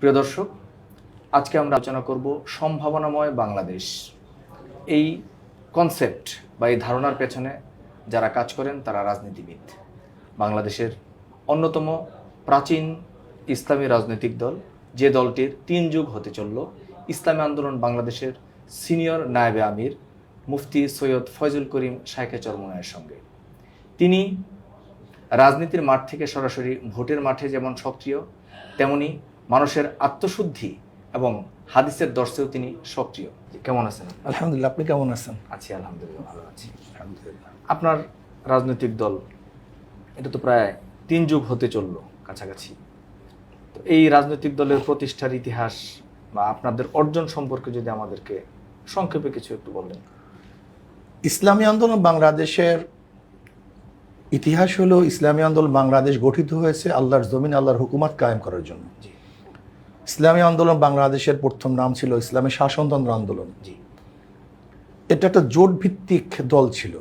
প্রিয় দর্শক, আজকে আমরা আলোচনা করব সম্ভাবনাময় বাংলাদেশ। এই কনসেপ্ট বা এই ধারণার পেছনে যারা কাজ করেন তারা রাজনীতিবিদ। বাংলাদেশের অন্যতম প্রাচীন ইসলামী রাজনৈতিক দল, যে দলটির 3 যুগ হতে চলল, ইসলামী আন্দোলন বাংলাদেশের সিনিয়র নায়েবে আমির মুফতি সৈয়দ ফয়জুল করিম শাইখে চরমনায়ের সঙ্গে। তিনি রাজনীতির মাঠ থেকে সরাসরি ভোটের মাঠে যেমন সক্রিয়, তেমনি মানুষের আত্মশুদ্ধি এবং হাদিসের দর্শেও তিনি সক্রিয়। কেমন আছেন? আলহামদুলিল্লাহ, আপনি কেমন আছেন? আছি, আলহামদুলিল্লাহ, ভালো আছি। আলহামদুলিল্লাহ। আপনার রাজনৈতিক দল, এটা তো প্রায় 3 যুগ হতে চললো কাছাকাছি। তো এই রাজনৈতিক দলের প্রতিষ্ঠার ইতিহাস বা আপনাদের অর্জন সম্পর্কে যদি আমাদেরকে সংক্ষেপে কিছু একটু বললেন। ইসলামী আন্দোলন বাংলাদেশের ইতিহাস হলো, ইসলামী আন্দোলন বাংলাদেশ গঠিত হয়েছে আল্লাহর জমিন, আল্লাহর হুকুমত কায়েম করার জন্য। ইসলামী আন্দোলন বাংলাদেশের প্রথম নাম ছিল ইসলামী শাসনতন্ত্র আন্দোলন। এটা একটা জোট ভিত্তিক দল ছিল,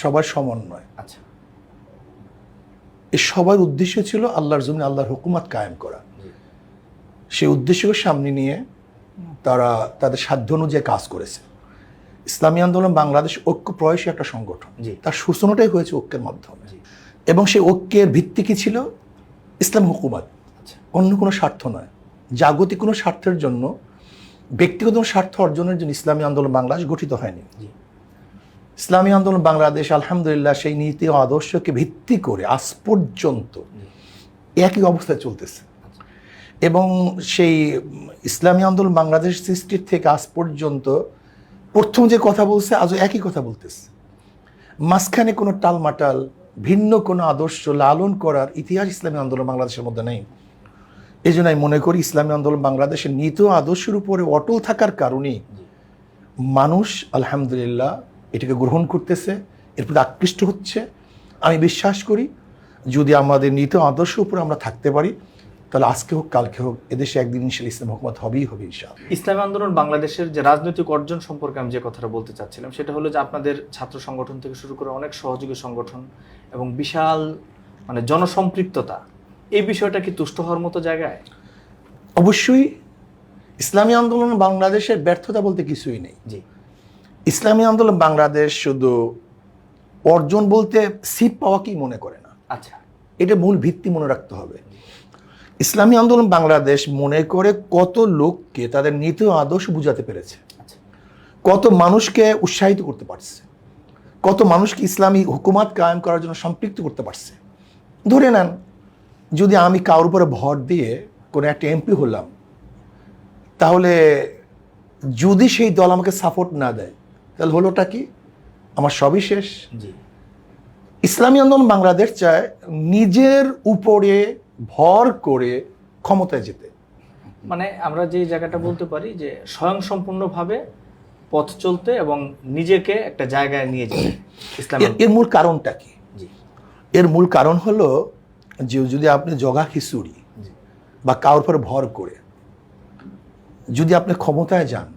সবার সমন্বয়। আচ্ছা, এই সবার উদ্দেশ্য ছিল আল্লাহর জমিন, আল্লাহর হুকুমত কায়েম করা। সেই উদ্দেশ্যকে সামনে নিয়ে তারা তাদের সাধ্য অনুযায়ী কাজ করেছে। ইসলামী আন্দোলন বাংলাদেশ ঐক্য প্রয়াসী একটা সংগঠন, তার সূচনাটাই হয়েছে ঐক্যের মাধ্যমে। এবং সেই ঐক্যের ভিত্তি কি ছিল? ইসলাম হুকুমত, অন্য কোনো স্বার্থ নয়। জাগতিক কোনো স্বার্থের জন্য, ব্যক্তিগত স্বার্থ অর্জনের জন্য ইসলামী আন্দোলন বাংলাদেশ গঠিত হয়নি। ইসলামী আন্দোলন বাংলাদেশ আলহামদুলিল্লাহ সেই নীতি ও আদর্শকে ভিত্তি করে আজ পর্যন্ত একই অবস্থায় চলতেছে। এবং সেই ইসলামী আন্দোলন বাংলাদেশ সৃষ্টির থেকে আজ পর্যন্ত প্রথম যে কথা বলছে, আজও একই কথা বলতেছে। মাঝখানে কোনো টালমাটাল ভিন্ন কোনো আদর্শ লালন করার ইতিহাস ইসলামী আন্দোলন বাংলাদেশের মধ্যে নেই। এই জন্য আমি মনে করি ইসলামী আন্দোলন বাংলাদেশের নীতি ও আদর্শের উপরে অটল থাকার কারণেই মানুষ আলহামদুলিল্লাহ এটাকে গ্রহণ করতেছে, এর প্রতি আকৃষ্ট হচ্ছে। আমি বিশ্বাস করি যদি আমাদের নীতি ও আদর্শের উপরে আমরা থাকতে পারি, তাহলে আজকে হোক কালকে হোক এদেশে একদিন ইনশাআল্লাহ ইসলাম হুকুমত হবেই হবে ইনশাআল্লাহ। ইসলামী আন্দোলন বাংলাদেশের যে রাজনৈতিক অর্জন সম্পর্কে আমি যে কথাটা বলতে চাচ্ছিলাম, সেটা হলো যে আপনাদের ছাত্র সংগঠন থেকে শুরু করে অনেক সহযোগী সংগঠন এবং বিশাল জনসম্পৃক্ততা, এই বিষয়টা কি তুষ্ট হওয়ার মতো জায়গায়? অবশ্যই ইসলামী আন্দোলন বাংলাদেশের ব্যর্থতা বলতে কিছুই নেই। জি, ইসলামী আন্দোলন বাংলাদেশ শুধু অর্জন বলতে সিট পাওয়াকেই মনে করে না। আচ্ছা, এটা মূল ভিত্তি মনে রাখতে হবে। ইসলামী আন্দোলন বাংলাদেশ মনে করে কত লোককে তাদের নীতি ও আদর্শ বুঝাতে পেরেছে, কত মানুষকে উৎসাহিত করতে পারছে, কত মানুষকে ইসলামী হুকুমত কায়েম করার জন্য সম্পৃক্ত করতে পারছে। ধরে নেন, যদি আমি কারোর উপরে ভর দিয়ে কোনো একটা এমপি হলাম, তাহলে যদি সেই দল আমাকে সাপোর্ট না দেয়, তাহলে হলোটা কি? আমার সবই শেষ। ইসলামী আন্দোলন বাংলাদেশ চায় নিজের উপরে ভর করে ক্ষমতায় যেতে। আমরা যে জায়গাটা বলতে পারি যে স্বয়ংসম্পূর্ণভাবে পথ চলতে এবং নিজেকে একটা জায়গায় নিয়ে যেতে। এর মূল কারণটা কি? এর মূল কারণ হলো যে যদি আপনি জগা খিচুড়ি বা কারোর উপর ভর করে যদি আপনি ক্ষমতায় যান,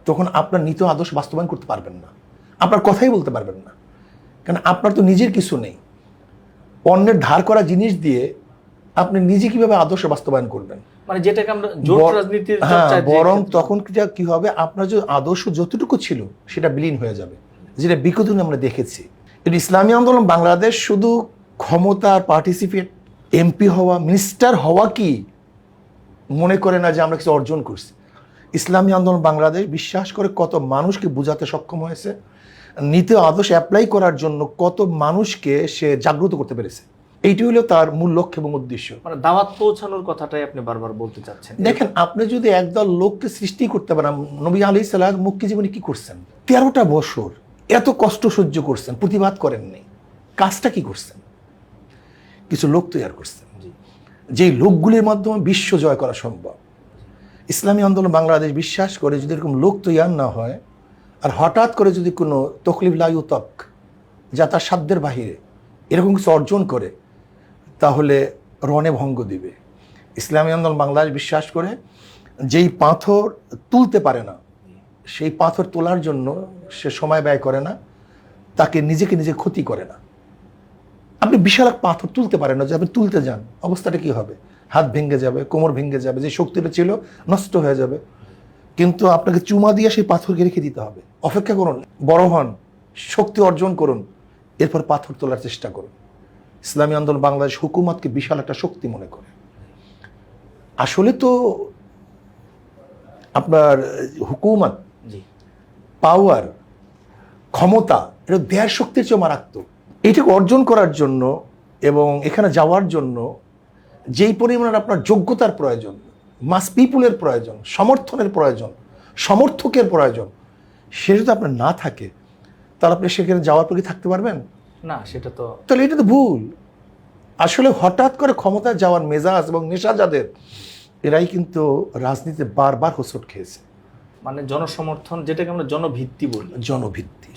তখন আপনার নীতি আদর্শ বাস্তবায়ন করতে পারবেন না, আপনার কথাই বলতে পারবেন না। কারণ আপনার তো নিজের কিছু নেই। অন্যের ধার করা জিনিস দিয়ে আপনি নিজে কিভাবে আদর্শ বাস্তবায়ন করবেন? যেটাকে আমরা জোট রাজনীতির বরং তখন কি হবে, আপনার যে আদর্শ যতটুকু ছিল সেটা বিলীন হয়ে যাবে, যেটা বিগত দিনে আমরা দেখেছি। কিন্তু ইসলামী আন্দোলন বাংলাদেশ শুধু ক্ষমতার পার্টিসিপেট, এমপি হওয়া, মিনিস্টার হওয়া কি মনে করে না যে আমরা কিছু অর্জন করছি। ইসলামী আন্দোলন বাংলাদেশ বিশ্বাস করে কত মানুষকে বোঝাতে সক্ষম হয়েছে, নীতি আদর্শ অ্যাপ্লাই করার জন্য কত মানুষকে সে জাগ্রত করতে পেরেছে। এইটি হলো তার মূল লক্ষ্য এবং উদ্দেশ্য। দাওয়াত পৌঁছানোর কথাটাই আপনি বারবার বলতে চাচ্ছেন। দেখেন, আপনি যদি একদল লোককে সৃষ্টি করতে পারেন, নবী আলাইহিস সালাম মুক্তি জীবনে কি করছেন? 13টা বছর এত কষ্ট সহ্য করছেন, প্রতিবাদ করেননি। কাজটা কি করছেন? কিছু লোক তৈরি করছেন, যেই লোকগুলির মাধ্যমে বিশ্ব জয় করা সম্ভব। ইসলামী আন্দোলন বাংলাদেশ বিশ্বাস করে যদি এরকম লোক তৈরি না হয়, আর হঠাৎ করে যদি কোনো তকলিফ লা ইউতাক, যা তার সাধ্যের বাহিরে এরকম কিছু অর্জন করে, তাহলে রণে ভঙ্গ দিবে। ইসলামী আন্দোলন বাংলাদেশ বিশ্বাস করে যেই পাথর তুলতে পারে না, সেই পাথর তোলার জন্য সে সময় ব্যয় করে না, তাকে নিজেকে নিজে ক্ষতি করে না। আপনি বিশাল এক পাথর তুলতে পারেন না, যদি আপনি তুলতে যান অবস্থাটা কি হবে? হাত ভেঙে যাবে, কোমর ভেঙে যাবে, যে শক্তিটা ছিল নষ্ট হয়ে যাবে। কিন্তু আপনাকে চুমা দিয়ে সেই পাথরকে রেখে দিতে হবে। অপেক্ষা করুন, বড় হন, শক্তি অর্জন করুন, এরপর পাথর তোলার চেষ্টা করুন। ইসলামী আন্দোলন বাংলাদেশ হুকুমতকে বিশাল একটা শক্তি মনে করে। আসলে তো আপনার হুকুমত, জি, পাওয়ার, ক্ষমতা, এটা দেয়ার শক্তির চেয়ে মারাত্মক। এইটাকে অর্জন করার জন্য এবং এখানে যাওয়ার জন্য যেই পরিমাণের আপনার যোগ্যতার প্রয়োজন, মাস পিপুলের প্রয়োজন, সমর্থনের প্রয়োজন, সমর্থকের প্রয়োজন, সেটা যদি আপনার না থাকে, তাহলে আপনি সেখানে যাওয়ার পরে থাকতে পারবেন না, সেটা তো তাহলে এটা তো ভুল। আসলে হঠাৎ করে ক্ষমতায় যাওয়ার মেজাজ এবং নেশা যাদের, এরাই কিন্তু রাজনীতিতে বারবার হোঁচট খেয়েছে। মানে জনসমর্থন, যেটাকে আমরা জনভিত্তি বলি, জনভিত্তি।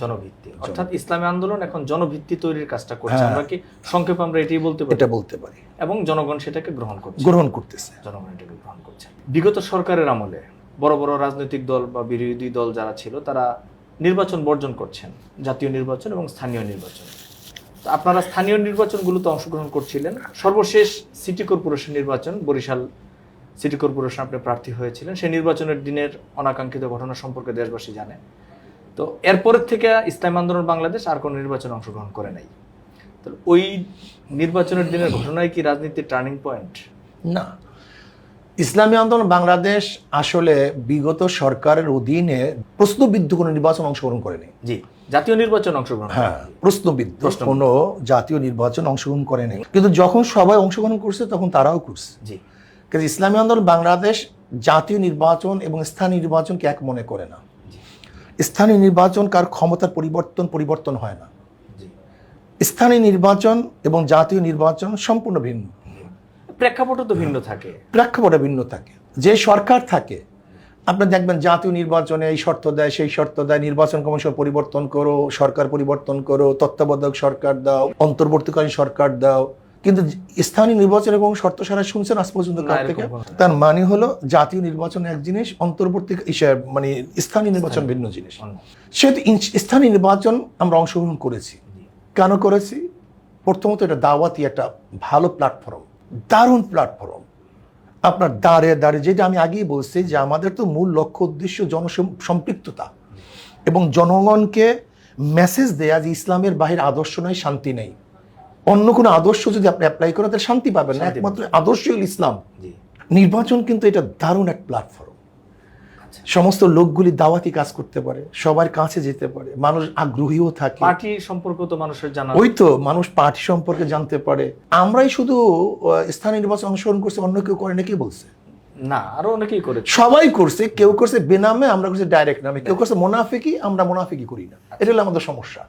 অর্থাৎ ইসলামী আন্দোলন এখন জনভিত্তি তৈরির কাজটা করছে। হ্যাঁ। আমরা কি সংক্ষেপে আমরা এটাই বলতে পারি? এটা বলতে পারি। এবং জনগণ সেটাকে গ্রহণ করছে। জনগণ এটাকে গ্রহণ করছে। বিগত সরকারের আমলে বড় বড় রাজনৈতিক দল বা বিরোধী দল যারা ছিল, তারা নির্বাচন বর্জন করছেন, জাতীয় নির্বাচন এবং স্থানীয় নির্বাচন। তো আপনারা স্থানীয় নির্বাচনগুলোতে অংশগ্রহণ করছিলেন। সর্বশেষ সিটি কর্পোরেশন নির্বাচন, বরিশাল সিটি কর্পোরেশন আপনি প্রার্থী হয়েছিলেন। সেই নির্বাচনের দিনের অনাকাঙ্ক্ষিত ঘটনা সম্পর্কে দেশবাসী জানে। তো এরপরের থেকে ইসলামী আন্দোলন বাংলাদেশ আর কোনো নির্বাচনে অংশগ্রহণ করে নাই। তো ওই নির্বাচনের দিনের ঘটনায় কি রাজনীতির টার্নিং পয়েন্ট? না, ইসলামী আন্দোলন বাংলাদেশ আসলে বিগত সরকারের অধীনে প্রশ্নবিদ্ধ কোনো নির্বাচন অংশগ্রহণ করেনি। জি, জাতীয় নির্বাচন অংশগ্রহণ। হ্যাঁ, প্রশ্নবিদ্ধ কোনো জাতীয় নির্বাচন অংশগ্রহণ করেনি। কিন্তু যখন সবাই অংশগ্রহণ করছে তখন তারাও করছে। জি, কিন্তু ইসলামী আন্দোলন বাংলাদেশ জাতীয় নির্বাচন এবং স্থানীয় নির্বাচনকে এক মনে করে না। স্থানীয় নির্বাচন কার ক্ষমতার পরিবর্তন হয় না। স্থানীয় নির্বাচন এবং জাতীয় নির্বাচন সম্পূর্ণ ভিন্ন। প্রেক্ষাপটও তো ভিন্ন থাকে। প্রেক্ষাপটে ভিন্ন থাকে। যে সরকার থাকে, আপনি দেখবেন জাতীয় নির্বাচনে এই শর্ত দেয়, সেই শর্ত দেয়, নির্বাচন কমিশন পরিবর্তন করো, সরকার পরিবর্তন করো, তত্ত্বাবধায়ক সরকার দাও, অন্তর্বর্তীকালীন সরকার দাও। কিন্তু স্থানীয় নির্বাচন এবং শর্ত সারা শুনছেন আজ পর্যন্ত কার থেকে? তার মানে হলো জাতীয় নির্বাচন এক জিনিস, অন্তর্বর্তী মানে স্থানীয় নির্বাচন ভিন্ন জিনিস। সেহেতু স্থানীয় নির্বাচন আমরা অংশগ্রহণ করেছি। কেন করেছি? প্রথমত এটা দাওয়াতি একটা ভালো প্ল্যাটফর্ম, দারুণ প্ল্যাটফর্ম। আপনার দাঁড়ে যেটা আমি আগেই বলছি যে আমাদের তো মূল লক্ষ্য উদ্দেশ্য জনসম্পৃক্ততা এবং জনগণকে মেসেজ দেয়া যে ইসলামের বাহিরে আদর্শ নয়, শান্তি নেই। অন্য কোনো আদর্শ যদি আপনি অ্যাপ্লাই করেন তাহলে শান্তি পাবেন না, একমাত্র আদর্শ হল ইসলাম। নির্বাচন কিন্তু এটা দারুণ এক প্ল্যাটফর্ম। সমস্ত লোকগুলি দাওয়াতি কাজ করতে পারে, সবার কাছে যেতে পারে, মানুষ আগ্রহীও থাকে। পার্টি সম্পর্ক তো মানুষের জানা, ওই তো মানুষ পার্টি সম্পর্কে জানতে পারে। আমরাই শুধু স্থানীয় নির্বাচন অংশগ্রহণ করছি, অন্য কেউ করে নাকি বলছে? না, আরো অনেকেই করেছে। সবাই করছে, কেউ করছে বেনামে, আমরা করছি ডাইরেক্ট নামে, কেউ করছে মোনাফিকি, আমরা মোনাফিকি করি না। এটা হলো আমাদের সমস্যা।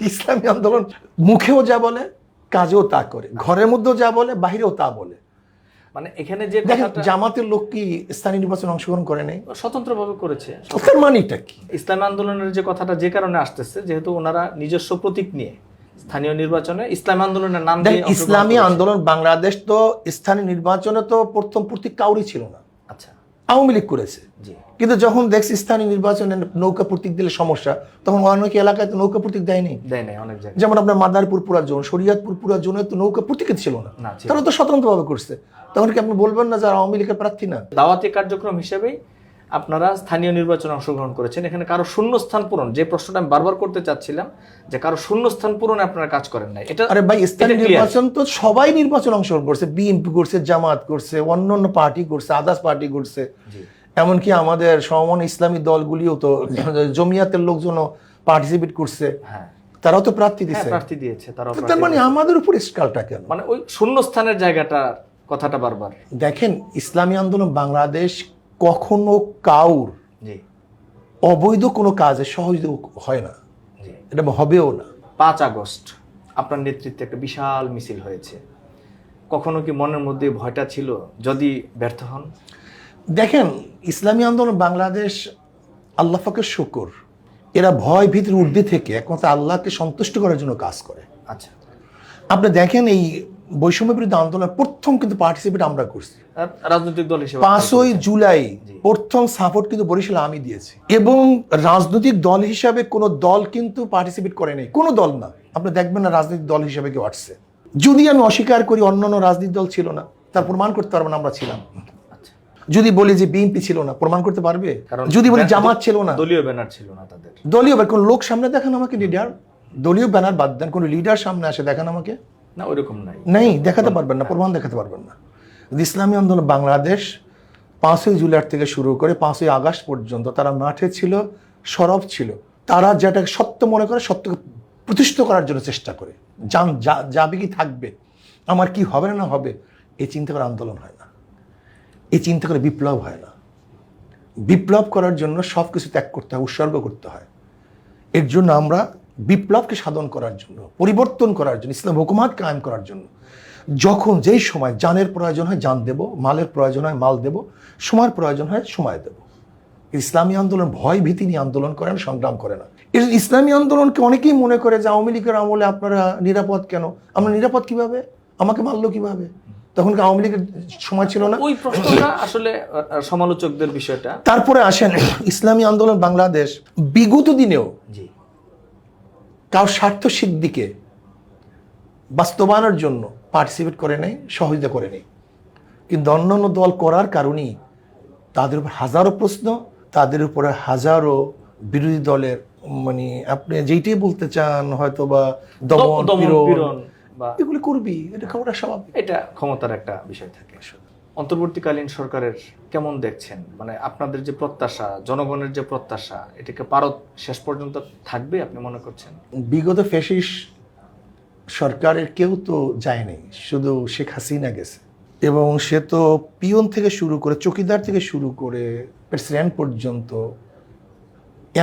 ইসলামী আন্দোলন মুখেও যা বলে, কাজেও তা করে, ঘরের মধ্যেও যা বলে, বাহিরেও তা বলে। মানে এখানে যে দেখেন, জামাতের লোক কি স্থানীয় নির্বাচন অংশগ্রহণ করে নাই? স্বতন্ত্রভাবে করেছে। তার মানেটা কি? ইসলামী আন্দোলনের যে কথাটা যে কারণে আসতেছে, যেহেতু ওনারা নিজস্ব প্রতীক নিয়ে স্থানীয় নির্বাচনে ইসলামী আন্দোলনের নাম দিয়ে ইসলামী আন্দোলন বাংলাদেশ তো স্থানীয় নির্বাচনে তো প্রথম প্রতীক কাউরই ছিল না। আচ্ছা, আওয়ামী লীগ করেছে। কিন্তু যখন দেখছি স্থানীয় নির্বাচনে নৌকা প্রতীক দিলে সমস্যা, তখন অনেক এলাকায় তো নৌকা প্রতীক দেয়নি। অনেক জায়গায়, যেমন আপনার মাদারীপুর পুরা জোন, শরীয়তপুর পুরা জোনে তো নৌকা প্রতীক ছিল না, তারা তো স্বতন্ত্রভাবে করছে। তখন কি আপনি বলবেন না যারা আওয়ামী লীগের প্রার্থী না? দাওয়াতি কার্যক্রম হিসেবেই আপনারা স্থানীয় নির্বাচনে অংশগ্রহণ করেছেন। এখানে কারো শূন্যস্থান পূরণ, যে প্রশ্নটা আমি বারবার করতে চাচ্ছিলাম, যে কারো শূন্যস্থান পূরণে আপনারা কাজ করেন নাই। এটা আরে ভাই, স্থানীয় নির্বাচন তো সবাই নির্বাচন অংশগ্রহণ করছে, বিএনপি করছে, জামাত করছে, অন্যান্য পার্টি করছে, আদার্স পার্টি করছে, এমনকি আমাদের সমমন ইসলামী দলগুলিও তো, জমিয়াতের লোকজনও পার্টিসিপেট করছে, তারাও তো প্রার্থী দিয়েছে। তার মানে আমাদের উপর স্কালটা কেন? মানে ওই শূন্যস্থানের জায়গাটার কথাটা বারবার দেখেন। ইসলামী আন্দোলন বাংলাদেশ কখনো কাউর অবৈধ কোনো কাজে সহযোগ হয় না, এটা হবেও না। 5 আগস্ট আপনার নেতৃত্বে একটা বিশাল মিছিল হয়েছে, কখনো কি মনের মধ্যে ভয়টা ছিল যদি ব্যর্থ হন? দেখেন, ইসলামী আন্দোলন বাংলাদেশ, আল্লাহ পাকের শুকর, এরা ভয় ভীতির ঊর্ধ্বে থেকে একমাত্র আল্লাহকে সন্তুষ্ট করার জন্য কাজ করে। আচ্ছা, আপনি দেখেন এই বৈষম্য বিরোধী আন্দোলন প্রথম কিন্তু পার্টিসিপেট আমরা করছি রাজনৈতিক দল হিসেবে। 5ই জুলাই প্রথম সাপোর্ট কিন্তু বরিশাল আমি দিয়েছি, এবং রাজনৈতিক দল হিসাবে কোনো দল কিন্তু পার্টিসিপেট করে নাই, কোনো দল না। আপনি দেখবেন না রাজনৈতিক দল হিসাবে কেউ আসছে। যদি আমি অস্বীকার করি অন্যান্য রাজনৈতিক দল ছিল না, তার প্রমাণ করতে পারবে না আমরা ছিলাম। আচ্ছা, যদি বলি যে বিএনপি ছিল না, প্রমাণ করতে পারবে? কারণ যদি বলি জামাত ছিল না, দলীয় ব্যানার ছিল না তাদের। দলীয় কোন লোক সামনে দেখান আমাকে, লিডার, দলীয় ব্যানার বাদ দেন, কোন লিডার সামনে আসে দেখান আমাকে। না, ওইরকম নাই, নেই, দেখাতে পারবেন না, প্রমাণ দেখাতে পারবেন না। ইসলামী আন্দোলন বাংলাদেশ 5ই জুলাই থেকে শুরু করে 5ই আগস্ট পর্যন্ত তারা মাঠে ছিল, সরব ছিল। তারা যেটাকে সত্য মনে করে সত্যকে প্রতিষ্ঠিত করার জন্য চেষ্টা করে। যাবে কি থাকবে, আমার কি হবে না হবে, এই চিন্তা করে আন্দোলন হয় না, এই চিন্তা করে বিপ্লব হয় না। বিপ্লব করার জন্য সব কিছু ত্যাগ করতে হয়, উৎসর্গ করতে হয়। এর জন্য আমরা বিপ্লবকে সাধন করার জন্য, পরিবর্তন করার জন্য, ইসলাম হুকুমাত কায়েম করার জন্য যখন যেই সময় জানের প্রয়োজন হয় জান দেব, মালের প্রয়োজন হয় মাল দেব, সময়ের প্রয়োজন হয় সময় দেব। ইসলামী আন্দোলন ভয় ভীতি নিয়ে আন্দোলন করে না, সংগ্রাম করে না। এর ইসলামী আন্দোলনকে অনেকেই মনে করে যে আওয়ামী লীগের আমলে আপনারা নিরাপদ কেন? আমরা নিরাপদ কিভাবে? আমাকে মারলো কিভাবে? তখন কি আওয়ামী লীগের সময় ছিল না? ওই প্রশ্নটা আসলে সমালোচকদের বিষয়টা। তারপরে আসেন ইসলামী আন্দোলন বাংলাদেশ বিগত দিনেও জি, কারো স্বার্থ সিদ্ধিকে বাস্তবায়নের জন্য পার্টিসিপেট করে নেই, সহযোগিতা করে নেই। কিন্তু অন্যান্য দল করার কারণেই তাদের উপর হাজারো প্রশ্ন, তাদের উপরে হাজারো বিরোধী দলের মানে আপনি যেইটাই বলতে চান হয়তো বা দমন পীড়ন বা এগুলো করবি, এটা খবরটা স্বাভাবিক। এটা ক্ষমতার একটা বিষয় থাকে। অন্তর্বর্তীকালীন সরকারের কেমন দেখছেন, মানে আপনাদের যে প্রত্যাশা, জনগণের যে প্রত্যাশা, এটাকে পারত শেষ পর্যন্ত থাকবে আপনি মনে করছেন? বিগত ফ্যাসিস্ট সরকারের কেউ তো যায়নি, শুধু শেখ হাসিনা গেছে। এবং সে তো পিয়ন থেকে শুরু করে, চকিদার থেকে শুরু করে প্রেসিডেন্ট পর্যন্ত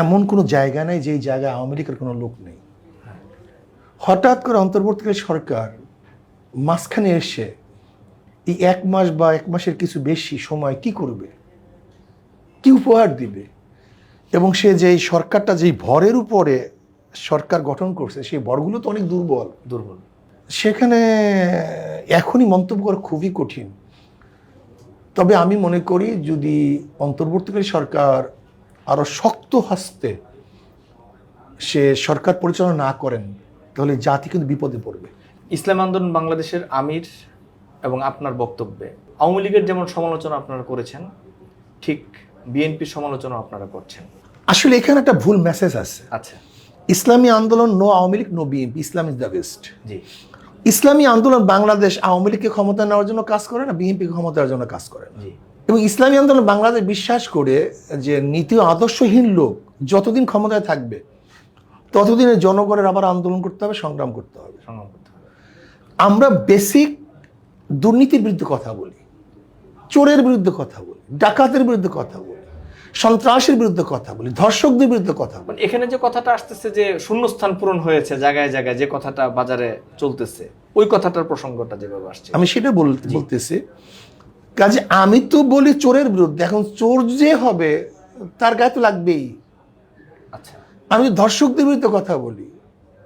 এমন কোনো জায়গা নেই যেই জায়গায় আওয়ামী লীগের কোনো লোক নেই। হঠাৎ করে অন্তর্বর্তীকালীন সরকার মাঝখানে এসে এই 1 মাস বা 1 মাসের কিছু বেশি সময় কি করবে, কি উপহার দিবে? এবং সে যেই সরকারটা যেই ভরের উপরে সরকার গঠন করছে, সেই ভরগুলো তো অনেক দুর্বল। সেখানে এখনই মন্তব্য করা খুবই কঠিন। তবে আমি মনে করি যদি অন্তর্বর্তীকালীন সরকার আরো শক্ত হস্তে সে সরকার পরিচালনা না করেন, তাহলে জাতি কিন্তু বিপদে পড়বে। ইসলাম আন্দোলন বাংলাদেশের আমির এবং আপনার বক্তব্যে আওয়ামী লীগের যেমন সমালোচনা আপনারা করেছেন, ঠিক বিএনপির সমালোচনা আপনারা করছেন। আসলে এখানে একটা ভুল মেসেজ আছে। আচ্ছা, Islami Andolan no Awami League no BNP, Islam is the best. জি, ইসলামী আন্দোলন বাংলাদেশ আওয়ামী লীগকে ক্ষমতা নেওয়ার জন্য কাজ করে না, বিএনপিকে ক্ষমতা নেওয়ার জন্য কাজ করে না। জি, এবং ইসলামী আন্দোলন বাংলাদেশ বিশ্বাস করে যে নীতি ও আদর্শহীন লোক যতদিন ক্ষমতায় থাকবে ততদিনে জনগণের আবার আন্দোলন করতে হবে, সংগ্রাম করতে হবে। সংগ্রাম করতে হবে। আমরা বেসিক দুর্নীতির বিরুদ্ধে কথা বলি, চোরের বিরুদ্ধে কথা বলি, ডাকাতের বিরুদ্ধে কথা বলি, সন্ত্রাসের বিরুদ্ধে কথা বলি, ধর্ষকদের বিরুদ্ধে কথা বলি। মানে এখানে যে কথাটা আসতেছে যে শূন্যস্থান পূরণ হয়েছে জায়গায় জায়গায়, যে কথাটা বাজারে চলতেছে, ওই কথাটার প্রসঙ্গটা যেভাবে আসছে, আমি সেটা বলতেছি। কাজে আমি তো বলি চোরের বিরুদ্ধে, এখন চোর যে হবে তার গায়ে তো লাগবেই। আচ্ছা, আমি ধর্ষকদের বিরুদ্ধে কথা বলি,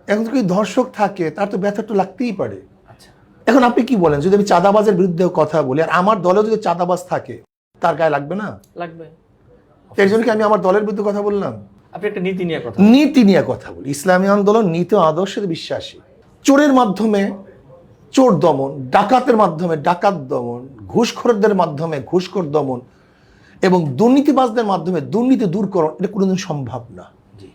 এখন যদি ধর্ষক থাকে তার তো ব্যথা তো লাগতেই পারে। আচ্ছা, এখন আপনি কি বলেন, যদি আমি চাঁদাবাজের বিরুদ্ধে কথা বলি আর আমার দলে যদি চাঁদাবাজ থাকে তার গায়ে লাগবে না? লাগবে। এর জন্য কি আমি আমার দলের বিরুদ্ধে কথা বললাম? আপনি একটা নীতি নিয়ে কথা নীতি নিয়ে কথা বলি। ইসলামী আন্দোলন নীতি ও আদর্শের বিশ্বাসী। চোরের মাধ্যমে চোর দমন, ডাকাতের মাধ্যমে ডাকাত দমন, ঘুষখোরদের মাধ্যমে ঘুষখোর দমন এবং দুর্নীতিবাজদের মাধ্যমে দুর্নীতি দূরকরণ, এটা কোনোদিন সম্ভব না। জি,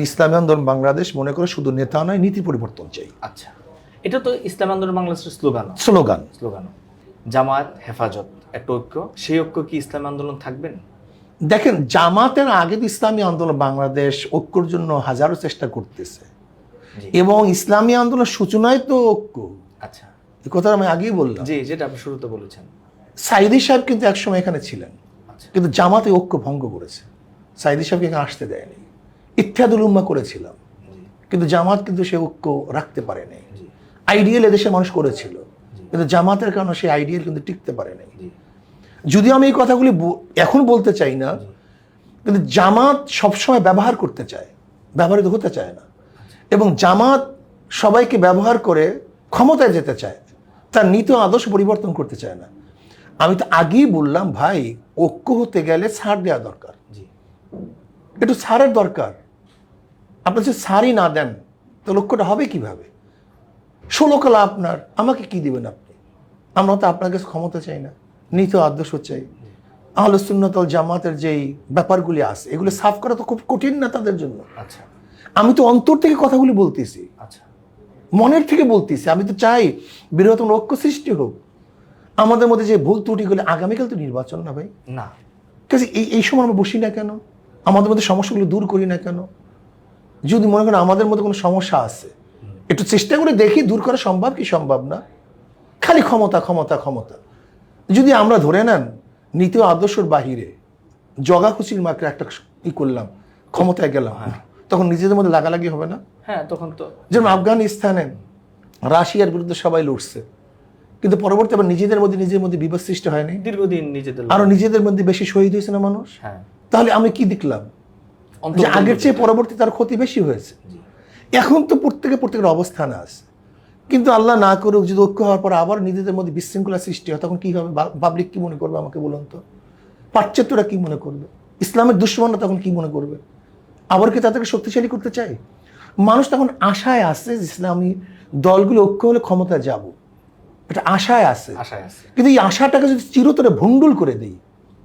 ইসলামী আন্দোলন বাংলাদেশ মনে করে শুধু নেতা নয়, নীতি পরিবর্তন চাই। আচ্ছা, এটা তো ইসলাম আন্দোলন বাংলাদেশের স্লোগান। জামাত হেফাজত একটা ঐক্য, সেই ঐক্য কি ইসলাম আন্দোলন থাকবেন? দেখেন, জামাতের আগে তো ইসলামী আন্দোলন বাংলাদেশ ঐক্যর জন্য হাজারো চেষ্টা করতেছে জি, এবং ইসলামী আন্দোলন সূচনায় তো ঐক্য। আচ্ছা, এই কথা আমি আগেই বললাম। জি, যেটা আপনি শুরুতে বলেছেন। সাইদি সাহেব কিন্তু একসময় এখানে ছিলেন, আচ্ছা, কিন্তু জামাতে ঐক্য ভঙ্গ করেছে। সাইদি সাহেবকে এখানে আসতে দেয়নি। ইত্তেহাদুল উম্মাহ করেছিলাম, জি, কিন্তু জামাত কিন্তু সে ঐক্য রাখতে পারেনি। জি, আইডিয়াল এদেশের মানুষ করেছিল, কিন্তু জামাতের কারণে সেই আইডিয়াল কিন্তু টিকতে পারেনি। জি, যদিও আমি এই কথাগুলি এখন বলতে চাই না, কিন্তু জামাত সবসময় ব্যবহার করতে চায়, ব্যবহৃত হতে চায় না। এবং জামাত সবাইকে ব্যবহার করে ক্ষমতায় যেতে চায়, তার নীতি ও আদর্শ পরিবর্তন করতে চায় না। আমি তো আগেই বললাম ভাই, ঐক্য হতে গেলে ছাড় দেওয়া দরকার, জি, একটু ছাড়ের দরকার। আপনি যদি ছাড়ই না দেন তো লক্ষ্যটা হবে কিভাবে? 16 কালা আপনার, আমাকে কি দিবেন আপনি? আমরা তো আপনার কাছে ক্ষমতা চাই না, নীতি ও আদর্শ চাই। আহলে সুন্নাত ওয়াল জামাতের যেই ব্যাপারগুলি আছে এগুলো সাফ করা তো খুব কঠিন না তাদের জন্য। আচ্ছা আমি তো অন্তর থেকে কথাগুলি বলতেছি, আচ্ছা মনের থেকে বলতেছি। আমি তো চাই বৃহত্তম ঐক্য সৃষ্টি হোক। আমাদের মধ্যে যে ভুল ত্রুটিগুলি, আগামীকাল তো নির্বাচন না ভাই, না কাজে এই সময় আমরা বসি না কেন? আমাদের মধ্যে সমস্যাগুলো দূর করি না কেন? যদি মনে করেন আমাদের মধ্যে কোনো সমস্যা আছে, একটু চেষ্টা করে দেখি দূর করা সম্ভব কি সম্ভব না। খালি ক্ষমতা ক্ষমতা ক্ষমতা যদি আমরা ধরে নেন নীতি ও আদর্শের বাহিরে জগা খুশির মাকে একটা করলাম, ক্ষমতায় গেলাম, তখন নিজেদের মধ্যে লাগালাগি হবে না? হ্যাঁ তখন তো যেমন আফগানিস্তানে রাশিয়ার বিরুদ্ধে সবাই লড়ছে, কিন্তু পরবর্তী আবার নিজেদের মধ্যে বিবাদ সৃষ্টি হয়নি? দীর্ঘদিন নিজেদের আরো নিজেদের মধ্যে বেশি শহীদ হয়েছে না মানুষ? হ্যাঁ তাহলে আমি কি দেখলাম? যে আগের চেয়ে পরবর্তী তার ক্ষতি বেশি হয়েছে। এখন তো প্রত্যেকের অবস্থানে আছে, কিন্তু আল্লাহ না করুক যদি ঐক্য হওয়ার পর আবার নিজেদের মধ্যে বিশৃঙ্খলা সৃষ্টি হয়, তখন কি হবে? পাবলিক কি মনে করবে আমাকে বলুন তো? পাশ্চাত্যরা কি মনে করবে? ইসলামের দুশ্মনরা তখন কি মনে করবে? আবার কি তাদেরকে শক্তিশালী করতে চাই? মানুষ তখন আশায় আছে যে ইসলামী দলগুলো ঐক্য হলে ক্ষমতায় যাব, এটা আশায় আছে। আশায় আছে। কিন্তু এই আশাটাকে যদি চিরতরে ভণ্ডুল করে দেই,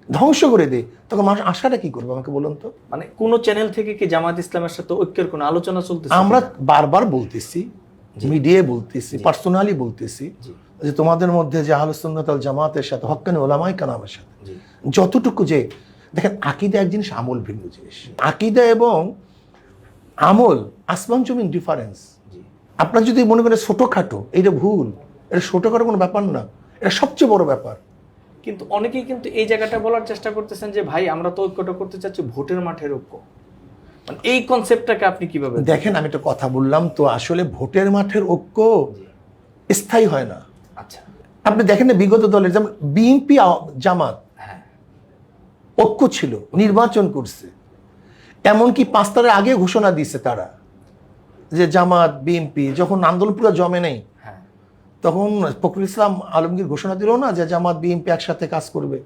ধ্বংস করে দেই, তখন মানুষ আশাটা কি করবে আমাকে বলুন তো? মানে কোন চ্যানেল থেকে কি জামাত ইসলামের সাথে ঐক্যের কোনো আলোচনা চলতেছে? আমরা বারবার বলতেছি, মিডিয়ায় বলতেছি, পার্সোনালি বলতেছি যে তোমাদের মধ্যে যে আহলে সুন্নাত ওয়াল জামাতের সাথে হক্কানি উলামায়ে কেরামের সাথে যতটুকু, যে দেখেন আকীদা এক জিনিস, আমল ভিন্ন জিনিস। আকীদা এবং আমল আসমান জমিন ডিফারেন্স। আপনার যদি মনে করেন ছোটখাটো, এটা ভুল। এটা ছোটখাটো কোনো ব্যাপার না, এটা সবচেয়ে বড় ব্যাপার। কিন্তু অনেকেই কিন্তু এই জায়গাটা বলার চেষ্টা করতেছেন যে ভাই আমরা তো ঐক্যটা করতে চাচ্ছি ভোটের মাঠের ঐক্য। মানে এই কনসেপ্টটাকে আপনি কিভাবে দেখেন? আমি একটা কথা বললাম তো, আসলে ভোটের মাঠের ঐক্য স্থায়ী হয় না। আচ্ছা আপনি দেখেন না বিগত দলের, যেমন বিএনপি জামাত হ্যাঁ ঐক্য ছিল, নির্বাচন করছে, এমনকি 5 তারিখের আগে ঘোষণা দিয়েছে তারা যে জামাত বিএনপি যখন আন্দোলন পুরো জমে নেই, হ্যাঁ তখন ফখরুল ইসলাম আলমগীর ঘোষণা দিল না যে জামাত বিএনপি একসাথে কাজ করবে।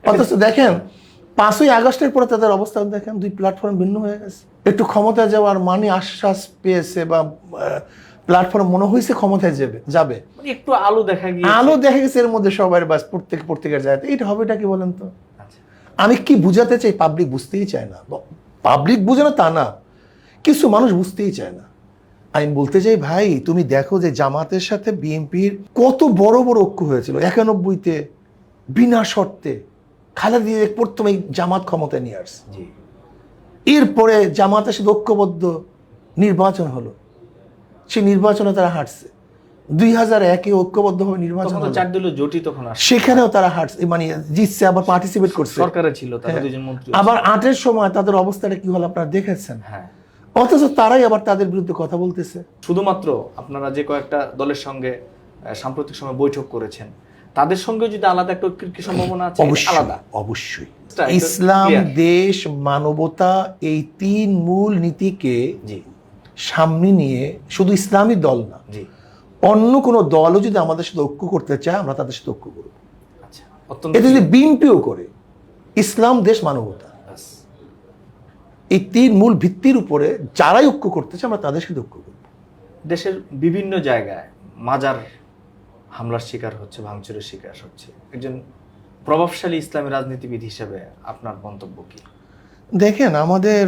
অথচ দেখেন 5ই আগস্টের পরে তাদের অবস্থান দেখেন, দুই প্ল্যাটফর্ম ভিন্ন হয়ে গেছে। একটু ক্ষমতা যাওয়ার মানে আশ্বাস পেয়েছে বা প্ল্যাটফর্ম মনে হয়েছে ক্ষমতায় যাবে, মানে একটু আলো দেখা গিয়ে আলো দেখা গেছে এর মধ্যে সবার, বাস প্রত্যেকের জায়গাতে। এটা হবেটা কি বলেন তো? আচ্ছা আমি কি বুঝাতে চাই? পাবলিক বুঝতেই চায় না। পাবলিক বুঝে না তা না, কিছু মানুষ বুঝতেই চায় না। আমি বলতে চাই ভাই, তুমি দেখো যে জামাতের সাথে বিএনপির কত বড় বড় ঐক্য হয়েছিল 91-তে বিনা শর্তে। খালেদা জিয়া প্রথমে জামাত ক্ষমতায় নিয়ে আসছে, জি এরপরে জামাতের সাথে ঐক্যবদ্ধ নির্বাচন হলো, সেই নির্বাচনে তারা হারছে। 2001-এ ঐক্যবদ্ধভাবে নির্বাচন তখন তো হলো, 4 দলীয় জোটই তখন আসছে, সেখানেও তারা হারছে, মানে জিতছে, আবার পার্টিসিপেট করছে, সরকারে ছিল তারা হ্যাঁ। দুজন মন্ত্রী। আবার 8-এর সময় তাদের অবস্থাটা কি হলো আপনারা দেখেছেন। হ্যাঁ অথচ তারাই আবার তাদের বিরুদ্ধে কথা বলতেছে। শুধুমাত্র আপনারা যে কয়েকটা দলের সঙ্গে সাম্প্রতিক সময় বৈঠক করেছেন, তাদের সঙ্গে যদি আলাদা একটা ঐক্যের কি সম্ভাবনা আছে? আলাদা অবশ্যই। এটা ইসলাম, clear। দেশ, মানবতা, এই 3 মূল নীতিকে জি সামনে নিয়ে শুধু ইসলামী দল না, জি অন্য কোনো দলও যদি আমাদের সাথে ঐক্য করতে চায়, আমরা তাদের সাথে ঐক্য করব। আচ্ছা অত্যন্ত এটা যদি বিএনপিও করে, ইসলাম, দেশ, মানবতা, ব্যাস। এই 3 মূল ভিত্তির উপরে যারাই ঐক্য করতে চায়, আমরা তাদের সাথে ঐক্য করব। দেশের বিভিন্ন জায়গায় মাজার হামলার শিকার হচ্ছে, ভাঙচুরের শিকার হচ্ছে। একজন প্রভাবশালী ইসলামী রাজনীতিবিদ হিসেবে আপনার মন্তব্য কি? দেখেন, আমাদের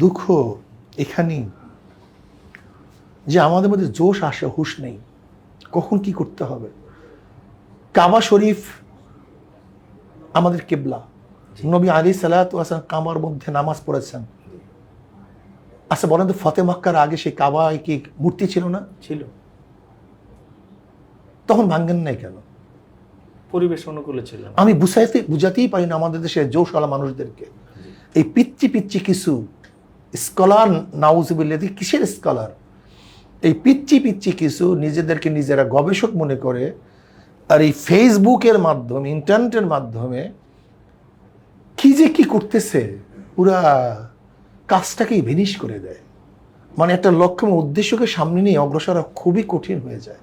দুঃখ এখানেই যে আমাদের মধ্যে জোশ আসে, হুঁশ নেই কখন কি করতে হবে। কাবা শরীফ আমাদের কিবলা, নবী আলাইহিস সালাতু ওয়াস সালাম কাবার মধ্যে নামাজ পড়েছেন। আচ্ছা বলেন তো, ফতে মক্কার আগে সেই কাবায় কি মূর্তি ছিল না? ছিল। তখন ভাঙ্গেন নাই কেন? পরিবেশ অনুকূলে ছিল না। আমি বুঝাতেই পারি না আমাদের দেশের জোশওয়ালা মানুষদেরকে। এই পিচ্ছি পিচ্ছি কিছু স্কলার, নাউজুবিল্লাহ, কিসের স্কলার? এই পিচ্ছি পিচ্ছি কিছু নিজেদেরকে নিজেরা গবেষক মনে করে, আর এই ফেসবুকের মাধ্যমে, ইন্টারনেটের মাধ্যমে কি যে কি করতেছে, পুরা কাজটাকেই ভিনিশ করে দেয়। মানে একটা লক্ষ্য এবং উদ্দেশ্যকে সামনে নিয়ে অগ্রসর হওয়া খুবই কঠিন হয়ে যায়।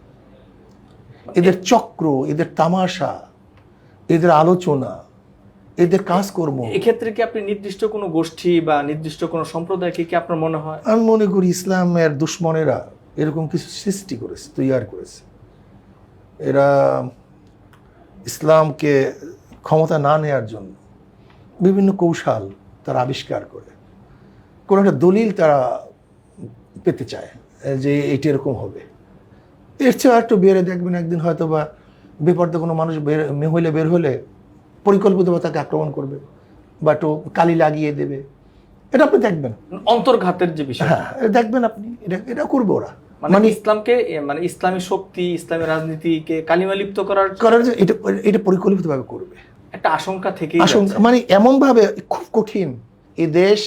এদের চক্র, এদের তামাশা, এদের আলোচনা, এদের কাজকর্ম। এক্ষেত্রে কি আপনি নির্দিষ্ট কোনো গোষ্ঠী বা নির্দিষ্ট কোনো সম্প্রদায়কে কি আপনার মনে হয়? আমি মনে করি ইসলামের দুশ্মনেরা এরকম কিছু সৃষ্টি করেছে, তৈরি করেছে। এরা ইসলামকে ক্ষমতা না নেয়ার জন্য বিভিন্ন কৌশল তারা আবিষ্কার করে, কোনো একটা দলিল তারা পেতে চায় যে এইটা এরকম হবে। এর চেয়ে একটু বেড়ে দেখবেন একদিন হয়তো বা বেপরদে কোনো মানুষ মহিলা বের হলে পরিকল্পিতভাবে তাকে আক্রমণ করবে বা একটু কালি লাগিয়ে দেবে, এটা আপনি দেখবেন। অন্তর্ঘাতের যে বিষয়, হ্যাঁ, দেখবেন আপনি, এটা করবে ওরা। মানে ইসলামকে, মানে ইসলামী শক্তি, ইসলামী রাজনীতিকে কালিমালিপ্ত করার এটা পরিকল্পিতভাবে করবে। একটা আশঙ্কা থেকে আশঙ্কা মানে এমনভাবে খুব কঠিন। এই দেশ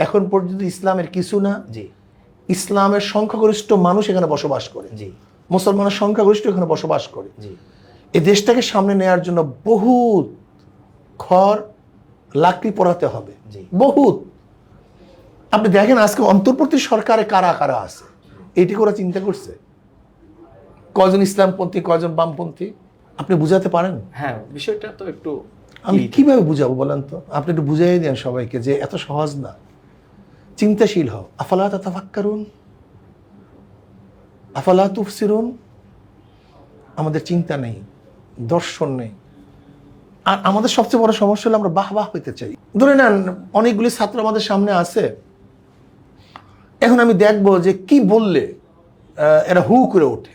এখন পর্যন্ত ইসলামের কিছু না, জি, ইসলামের সংখ্যাগরিষ্ঠ মানুষ এখানে বসবাস করে, জি, মুসলমানের সংখ্যাগরিষ্ঠ এখানে বসবাস করে। জি, এই দেশটাকে সামনে নেওয়ার জন্য বহুত খড় লাকড়ি পোড়াতে হবে, জি। বহুত। আপনি দেখেন আজকে অন্তর্বর্তী সরকারে কারা কারা আছে, এটি ওরা চিন্তা করছে? কজন ইসলামপন্থী, কজন বামপন্থী, আপনি বুঝাতে পারেন? হ্যাঁ, বিষয়টা তো একটু আমি কিভাবে বুঝাবো বলেন তো? আপনি একটু বুঝাই দেন সবাইকে যে এত সহজ না। চিন্তাশীল হও। আফালা তাতাফাক্কারুন, আফালা তুফসিরুন। আমাদের চিন্তা নেই, দর্শন নেই। আর আমাদের সবচেয়ে বড় সমস্যা হলো আমরা বাহ বাহ পেতে চাই। ধরে নেন অনেকগুলি ছাত্র আমাদের সামনে আছে, এখন আমি দেখবো যে কি বললে এরা হু করে ওঠে,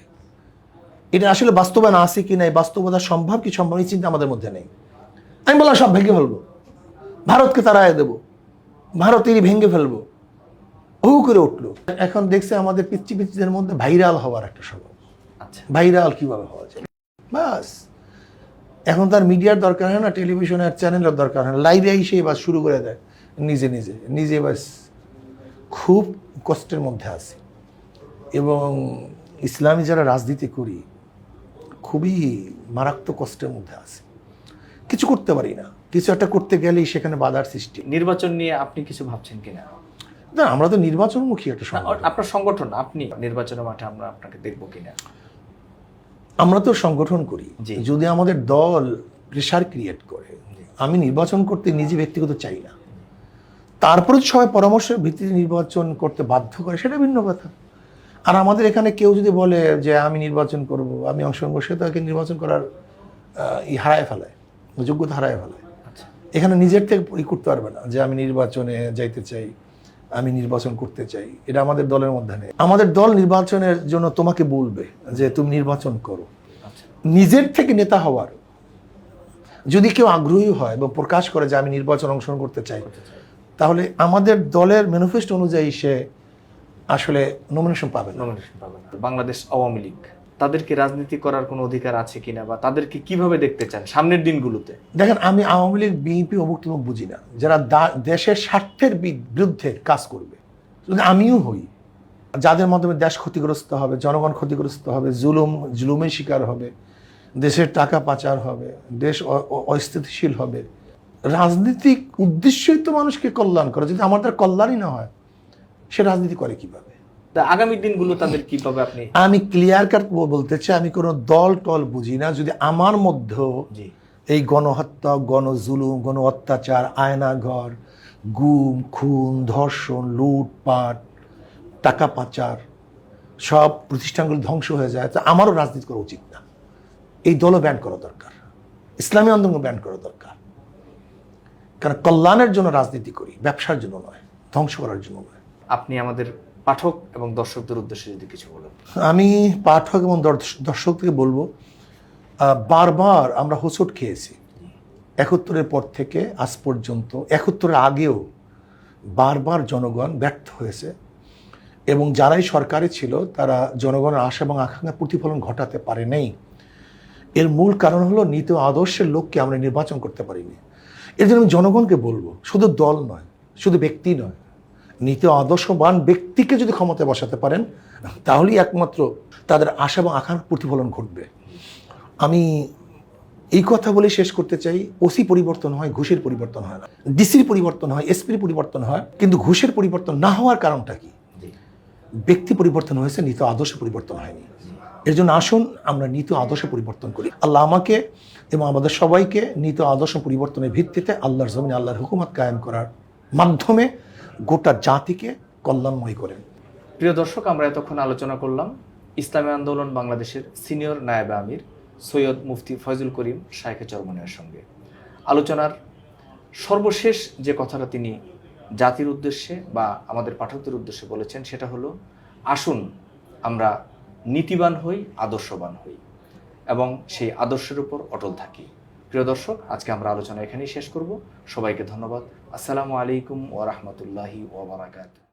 এটা আসলে বাস্তবায়ন আছে কি নাই, বাস্তবতা সম্ভব কি সম্ভব, এই চিন্তা আমাদের মধ্যে নেই। আমি বললাম সব ভেঙে ফেলবো, ভারতকে তাড়ায় দেবো, ভারতেরই ভেঙে ফেলবো, হু করে উঠলো। এখন দেখছে আমাদের পিচ্ছি পিচ্ছিদের মধ্যে ভাইরাল হওয়ার একটা স্বভাব। আচ্ছা, ভাইরাল কিভাবে হওয়া যায়, বাস এখন তার মিডিয়ার দরকার হয় না, টেলিভিশনের চ্যানেলের দরকার হয় না, লাইভে এসে বাস শুরু করে দেয় নিজে নিজে নিজে। বাস খুব কষ্টের মধ্যে আছে। এবং ইসলামী যারা রাজনীতি করি খুবই মারাত্মক কষ্টের মধ্যে আছে, কিছু করতে পারি না, কিছু একটা করতে গেলেই সেখানে বাধার সৃষ্টি। নির্বাচন নিয়ে আপনি কিছু ভাবছেন কিনা? না, আমরা তো নির্বাচনমুখী একটা সংগঠন। আপনার সংগঠন, আপনি নির্বাচনের মাঠে আমরা আপনাকে দেখবো কিনা? আমরা তো সংগঠন করি, জি। যদি আমাদের দল প্রেশার ক্রিয়েট করে, আমি নির্বাচন করতে নিজে ব্যক্তিগত চাই না, তারপরে সবাই পরামর্শের ভিত্তিতে নির্বাচন করতে বাধ্য করে, সেটা ভিন্ন কথা। আর আমাদের এখানে কেউ যদি বলে যে আমি নির্বাচন করব, আমি অংশগ্রহণ করবো, সে তাকে নির্বাচন করার হারায় ফেলায়, যোগ্যতা হারায় ফেলায়। আচ্ছা, এখানে নিজের থেকে করতে পারবে না যে আমি নির্বাচনে যাইতে চাই, আমি নির্বাচন করতে চাই, এটা আমাদের দলের মধ্যে নেই। আমাদের দল নির্বাচনের জন্য তোমাকে বলবে যে তুমি নির্বাচন করো। আচ্ছা, নিজের থেকে নেতা হওয়ার যদি কেউ আগ্রহী হয় এবং প্রকাশ করে যে আমি নির্বাচন অংশগ্রহণ করতে চাই, তাহলে আমাদের দলের ম্যানিফেস্টো অনুযায়ী সে আসলে নমিনেশন পাবে না। নমিনেশন পাবে না। বাংলাদেশ আওয়ামী লীগ, তাদেরকে রাজনীতি করার কোনো অধিকার আছে কিনা, বা তাদেরকে কিভাবে দেখতে চান সামনের দিনগুলোতে? দেখেন, আমি আওয়ামী লীগ, বিএনপি, অমুক তমুক বুঝি না। যারা দেশের স্বার্থের বিরুদ্ধে কাজ করবে, যদি আমিও হই, যাদের মাধ্যমে দেশ ক্ষতিগ্রস্ত হবে, জনগণ ক্ষতিগ্রস্ত হবে, জুলুমের শিকার হবে, দেশের টাকা পাচার হবে, দেশ অস্থিতিশীল হবে, রাজনৈতিক উদ্দেশ্যই তো মানুষকে কল্যাণ করে। যদি আমাদের কল্যাণই না হয়, সে রাজনীতি করে কিভাবে? তা আগামী দিনগুলো তাদের কিভাবে আপনি? আমি ক্লিয়ার কাট বলতে চাই, আমি কোনো দল টল বুঝি না। যদি আমার মধ্যেও জি, এই গণহত্যা, গণজুলুম, গণ অত্যাচার, আয়নাঘর, গুম, খুন, ধর্ষণ, লুটপাট, টাকা পাচার, সব প্রতিষ্ঠানগুলো ধ্বংস হয়ে যায়, তা আমারও রাজনীতি করা উচিত না। এই দলও ব্যান করা দরকার, ইসলামী আন্দোলন ব্যান করা দরকার। কারণ কল্যাণের জন্য রাজনীতি করি, ব্যবসার জন্য নয়, ধ্বংস করার জন্য নয়। আপনি আমাদের পাঠক এবং দর্শকদের উদ্দেশ্যে যদি কিছু বলেন। আমি পাঠক এবং দর্শককে বলবো, বারবার আমরা হোঁচট খেয়েছি ৭১-এর পর থেকে আজ পর্যন্ত। ৭১-এর আগেও বারবার জনগণ ব্যর্থ হয়েছে, এবং যারাই সরকারে ছিল তারা জনগণের আশা এবং আকাঙ্ক্ষা প্রতিফলন ঘটাতে পারে নাই। এর মূল কারণ হলো নীতি আদর্শের লোককে আমরা নির্বাচন করতে পারিনি। এর জন্য আমি জনগণকে বলবো, শুধু দল নয়, শুধু ব্যক্তি নয়, নীতি আদর্শবান ব্যক্তিকে যদি ক্ষমতায় বসাতে পারেন, তাহলেই একমাত্র তাদের আশা এবং আকাঙ্ক্ষার প্রতিফলন ঘটবে। আমি এই কথা বলে শেষ করতে চাই, ওসি পরিবর্তন হয়, ঘুষের পরিবর্তন হয় না। ডিসির পরিবর্তন হয়, এসপির পরিবর্তন হয়, কিন্তু ঘুষের পরিবর্তন না হওয়ার কারণটা কি? ব্যক্তি পরিবর্তন হয়েছে, নীতি আদর্শ পরিবর্তন হয়নি। এর জন্য আসুন আমরা নীতি আদর্শ পরিবর্তন করি। আল্লাহ আমাকে এবং আমাদের সবাইকে নীতি আদর্শ পরিবর্তনের ভিত্তিতে আল্লাহর জমিনে আল্লাহর হুকুমত কায়েম করার মাধ্যমে গোটা জাতিকে কল্যাণময় করেন। প্রিয় দর্শক, আমরা এতক্ষণ আলোচনা করলাম ইসলামী আন্দোলন বাংলাদেশের সিনিয়র নায়েবে আমির সৈয়দ মুফতি ফয়জুল করিম শায়েখে চরমনের সঙ্গে। আলোচনার সর্বশেষ যে কথাটা তিনি জাতির উদ্দেশ্যে বা আমাদের পাঠকদের উদ্দেশ্যে বলেছেন সেটা হলো, আসুন আমরা নীতিবান হই, আদর্শবান হই এবং সেই আদর্শের উপর অটল থাকি। প্রিয় দর্শক, আজকে আমরা আলোচনা এখানেই শেষ করব। সবাইকে ধন্যবাদ। আসসালামু আলাইকুম ওয়া রাহমাতুল্লাহি ওয়া বারাকাতুহু।